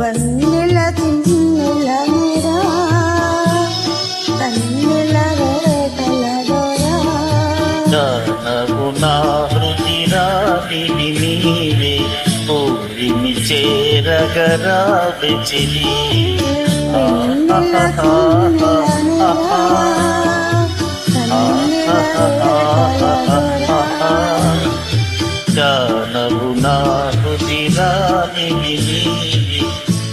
వన్నెల తిన్నెల మెరా కన్నెల రేఖల దొరా జానవు నా హృది రావిడి నీవే ఊరిని చేరగరావె చెలి జానవు నా హృది రావిడి నీవే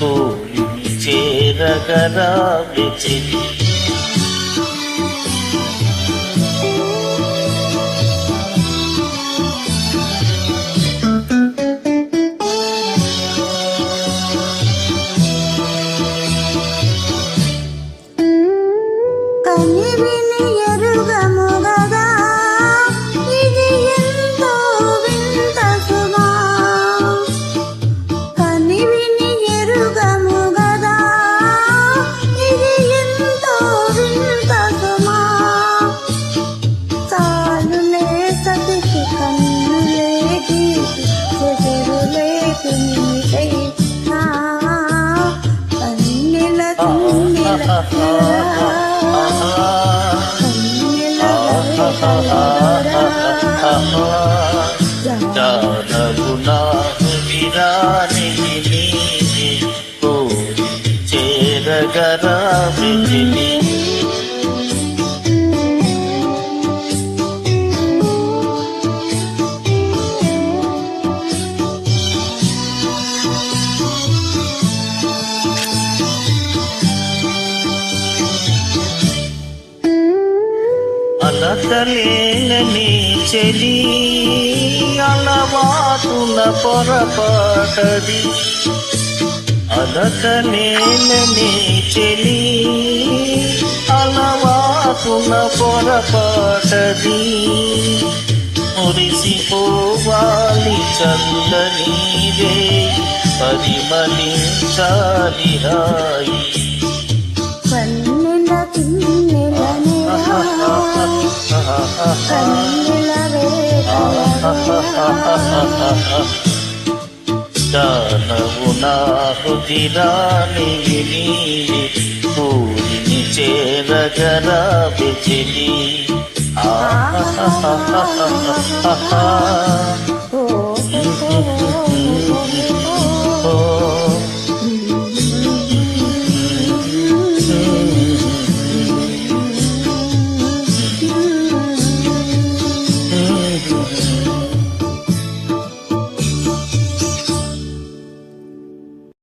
ఊరిని చేరగరావె చెలి కనివిని ఎరుగము గదా ఇది ఎంతో వింత సుమా కనివిని ఎరుగము గదా ఇది ఎంతో వింత సుమా చాలులే సతికి కన్నులేకి చెరులేకి నిమిటై కన్నెల తిన్నెల జానవు నా హృది రావిడి నీవే ఊరిని చేరగరావె చెలి అలకలేని చెలి అలవాటున పొరపాటది అలకలేని చెలి అలవాటున పొరపాటది మురిసిపోవాలి చల్లని రే పరిమళించాలి హాయి వన్నెల తిన్నెల మెరా కన్నెల రేఖల దొరా జానవు నా హృది రావిడి నీవే ఊరిని చేరగరావె చెలి